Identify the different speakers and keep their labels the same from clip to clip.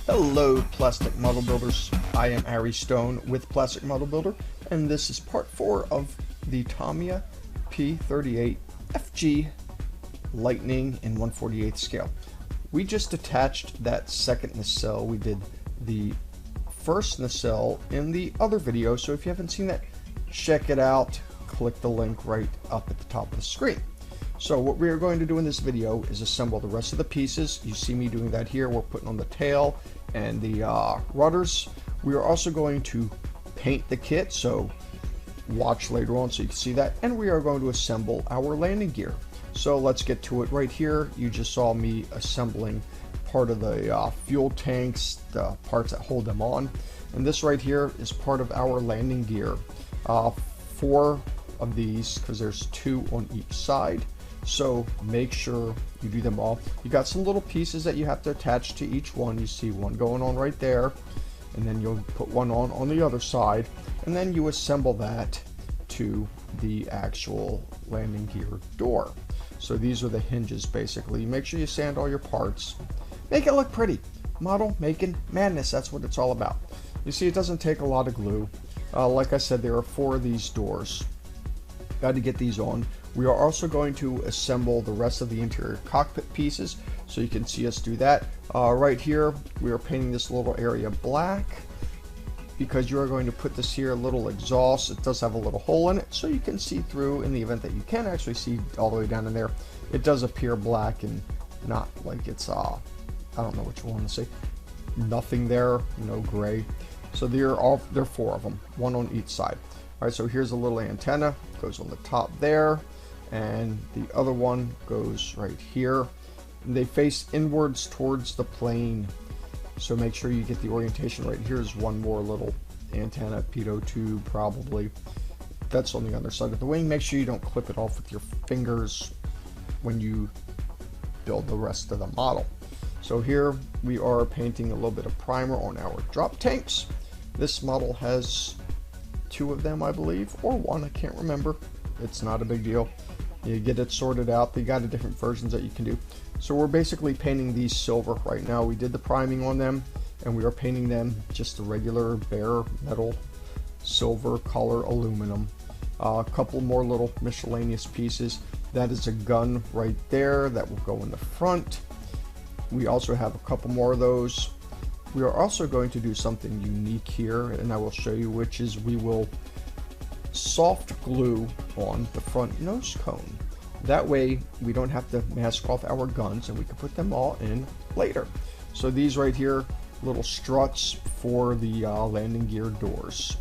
Speaker 1: Hello Plastic Model Builders, I am Ari Stone with Plastic Model Builder, and this is part 4 of the Tamiya P-38 FG Lightning in 1/48 scale. We just attached that second nacelle. We did the first nacelle in the other video, so if you haven't seen that, check it out. Click the link right up at the top of the screen. So what we are going to do in this video is assemble the rest of the pieces. You see me doing that here. We're putting on the tail and the rudders. We are also going to paint the kit, so watch later on so you can see that. And we are going to assemble our landing gear. So let's get to it right here. You just saw me assembling part of the fuel tanks, the parts that hold them on. And this right here is part of our landing gear. 4 of these, because there's 2 on each side. So make sure you do them all. You got some little pieces that you have to attach to each one. You see one going on right there, and then you'll put one on the other side, and then you assemble that to the actual landing gear door. So these are the hinges basically. Make sure you sand all your parts. Make it look pretty. Model making madness, that's what it's all about. You see, it doesn't take a lot of glue. Like I said, there are 4 of these doors. Got to get these on. We are also going to assemble the rest of the interior cockpit pieces, so you can see us do that. Right here, we are painting this little area black because you are going to put this here, a little exhaust. It does have a little hole in it, so you can see through in the event that you can't actually see all the way down in there. It does appear black and not like it's, I don't know what you want to say, nothing there, no gray. So there are 4 of them, 1 on each side. All right, so here's a little antenna, goes on the top there, and the other one goes right here. And they face inwards towards the plane, so make sure you get the orientation right. Here's one more little antenna, pitot tube probably. That's on the other side of the wing. Make sure you don't clip it off with your fingers when you build the rest of the model. So here we are painting a little bit of primer on our drop tanks. This model has 2 of them, I believe, or 1, I can't remember. It's not a big deal. You get it sorted out. They got different versions that you can do. So we're basically painting these silver right now. We did the priming on them, and we are painting them just a regular bare metal silver color aluminum. A couple more little miscellaneous pieces. That is a gun right there that will go in the front. We also have a couple more of those. We are also going to do something unique here, and I will show you, which is we will soft glue on the front nose cone. That way we don't have to mask off our guns, and we can put them all in later. So these right here, little struts for the landing gear doors.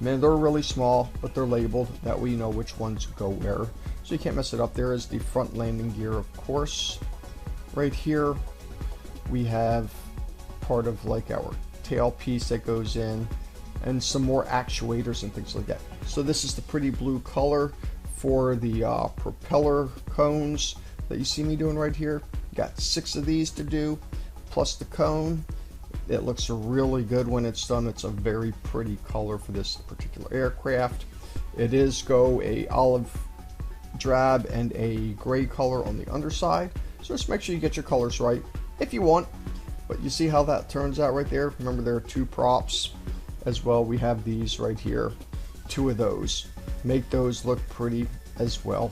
Speaker 1: Man, they're really small, but they're labeled. That way you know which ones go where, so you can't mess it up. There is the front landing gear, of course. Right here we have part of like our tail piece that goes in, and some more actuators and things like that. So this is the pretty blue color for the propeller cones that you see me doing right here. Got 6 of these to do, plus the cone. It looks really good when it's done. It's a very pretty color for this particular aircraft. It is a olive drab and a gray color on the underside, so just make sure you get your colors right if you want. But you see how that turns out right there. Remember, there are 2 props as well. We have these right here, 2 of those. Make those look pretty as well.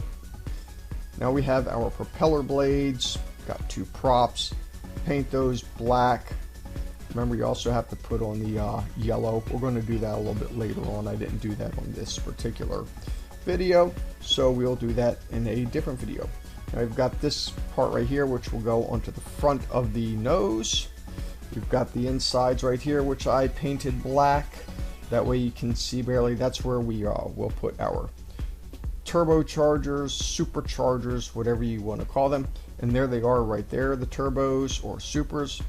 Speaker 1: Now we have our propeller blades. Got 2 props. Paint those black. Remember, you also have to put on the yellow. We're going to do that a little bit later on. I didn't do that on this particular video, so we'll do that in a different video. Now we've got this part right here, which will go onto the front of the nose. We've got the insides right here, which I painted black. That way you can see barely. That's where we will put our turbochargers, superchargers, whatever you want to call them. And there they are right there, the turbos or supers.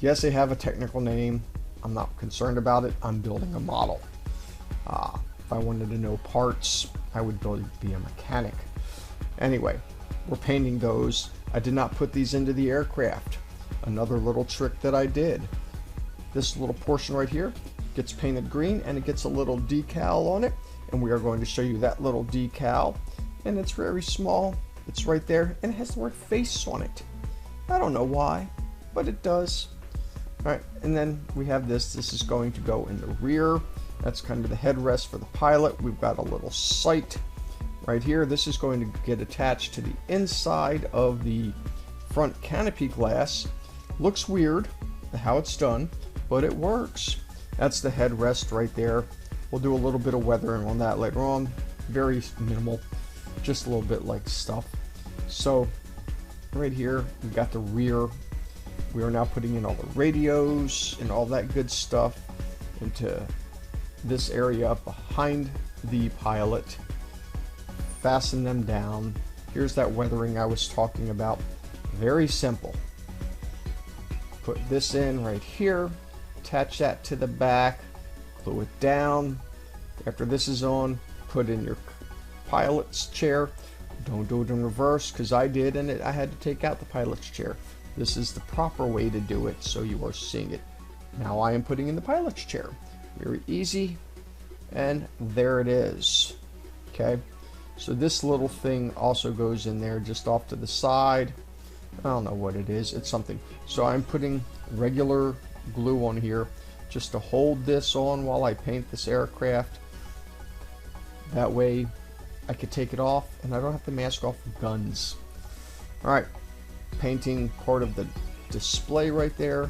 Speaker 1: Yes, they have a technical name. I'm not concerned about it. I'm building a model. If I wanted to know parts, I would be a mechanic. Anyway, we're painting those. I did not put these into the aircraft. Another little trick that I did. This little portion right here gets painted green, and it gets a little decal on it, and we are going to show you that little decal, and it's very small. It's right there, and it has the word face on it. I don't know why, but it does. Alright, and then we have this. This is going to go in the rear. That's kind of the headrest for the pilot. We've got a little sight right here. This is going to get attached to the inside of the front canopy glass. Looks weird how it's done, but it works. That's the headrest right there. We'll do a little bit of weathering on that later on. Very minimal, just a little bit like stuff. So right here we've got the rear. We are now putting in all the radios and all that good stuff into this area behind the pilot. Fasten them down. Here's that weathering I was talking about. Very simple. Put this in right here, attach that to the back, glue it down. After this is on, put in your pilot's chair. Don't do it in reverse, because I did, and I had to take out the pilot's chair. This is the proper way to do it, so you are seeing it. Now I am putting in the pilot's chair. Very easy, and there it is. Okay, so this little thing also goes in there just off to the side. I don't know what it is, it's something. So I'm putting regular glue on here just to hold this on while I paint this aircraft. That way I could take it off and I don't have to mask off guns. Alright, painting part of the display right there.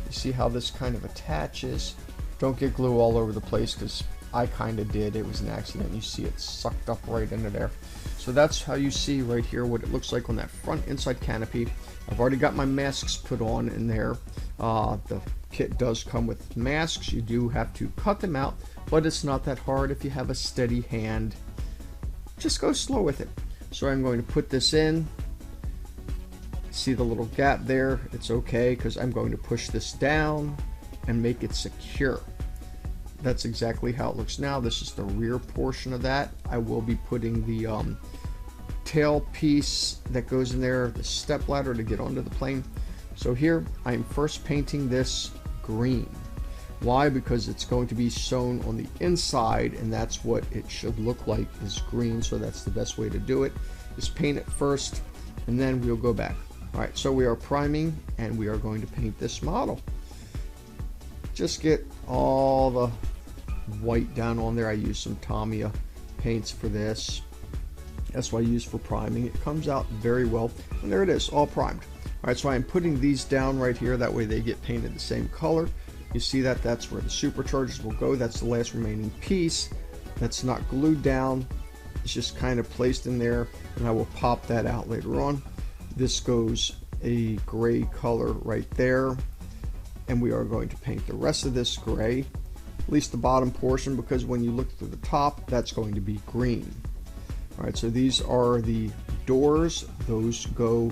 Speaker 1: You see how this kind of attaches. Don't get glue all over the place, because I kind of did. It was an accident. You see it sucked up right into there. So that's how you see right here what it looks like on that front inside canopy. I've already got my masks put on in there. The kit does come with masks. You do have to cut them out, but it's not that hard if you have a steady hand. Just go slow with it. So I'm going to put this in. See the little gap there? It's okay, because I'm going to push this down and make it secure. That's exactly how it looks now. This is the rear portion of that. I will be putting the tail piece that goes in there, the step ladder to get onto the plane. So here I'm first painting this green. Why? Because it's going to be sewn on the inside, and that's what it should look like, is green. So that's the best way to do it, is paint it first and then we'll go back. Alright, so we are priming and we are going to paint this model. Just get all the white down on there. I use some Tamiya paints for this. That's what I use for priming. It comes out very well, and there it is, all primed. Alright, so I'm putting these down right here, that way they get painted the same color. You see that? That's where the superchargers will go. That's the last remaining piece that's not glued down. It's just kind of placed in there, and I will pop that out later on. This goes a gray color right there, and we are going to paint the rest of this gray, at least the bottom portion, because when you look through the top, that's going to be green. Alright, so these are the doors. Those go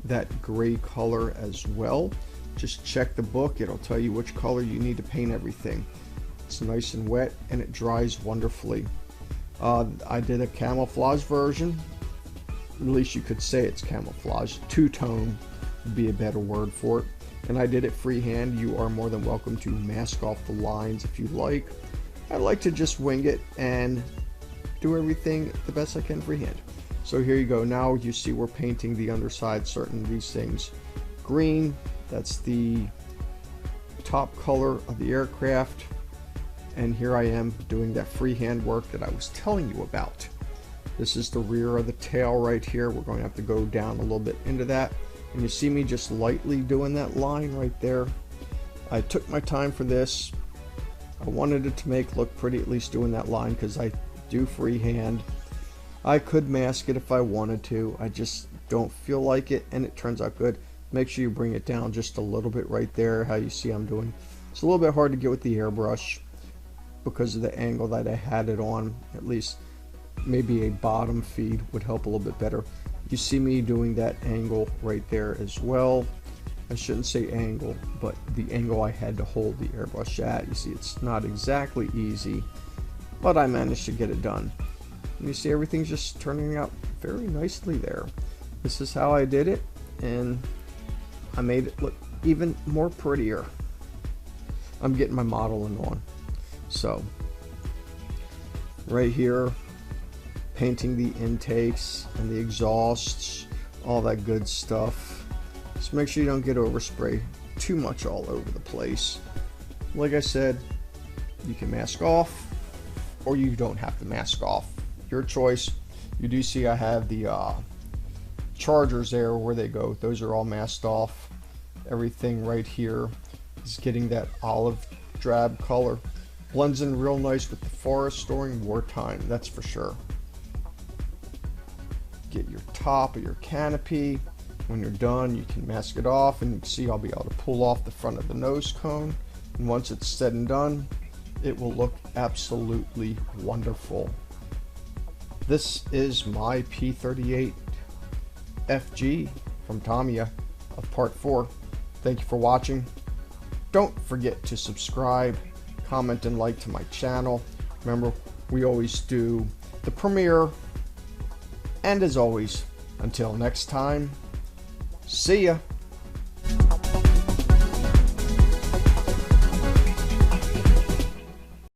Speaker 1: that gray color as well. Just check the book. It'll tell you which color you need to paint everything. It's nice and wet, and it dries wonderfully. I did a camouflage version. At least you could say it's camouflage. Two-tone would be a better word for it. And I did it freehand. You are more than welcome to mask off the lines if you like. I like to just wing it and do everything the best I can freehand. So here you go. Now you see we're painting the underside, certain of these things green. That's the top color of the aircraft. And here I am doing that freehand work that I was telling you about. This is the rear of the tail right here. We're going to have to go down a little bit into that. And you see me just lightly doing that line right there. I took my time for this. I wanted it to look pretty, at least doing that line, because I do freehand. I could mask it if I wanted to. I just don't feel like it, and it turns out good. Make sure you bring it down just a little bit right there, how you see I'm doing. It's a little bit hard to get with the airbrush because of the angle that I had it on. At least maybe a bottom feed would help a little bit better. You see me doing that angle right there as well. I shouldn't say angle, but the angle I had to hold the airbrush at. You see, it's not exactly easy, but I managed to get it done. And you see everything's just turning out very nicely there. This is how I did it, and I made it look even more prettier. I'm getting my modeling on. So right here, painting the intakes and the exhausts, all that good stuff. Just make sure you don't get overspray. too much all over the place. Like I said, you can mask off or you don't have to mask off. Your choice. You do see I have the chargers there where they go. Those are all masked off. Everything right here is getting that olive drab color. Blends in real nice with the forest during wartime, that's for sure. Get your top of your canopy. When you're done, you can mask it off, and you can see I'll be able to pull off the front of the nose cone. And once it's said and done, it will look absolutely wonderful. This is my P-38 FG from Tamiya of Part 4. Thank you for watching. Don't forget to subscribe, comment, and like to my channel. Remember, we always do the premiere. And as always, until next time, see ya.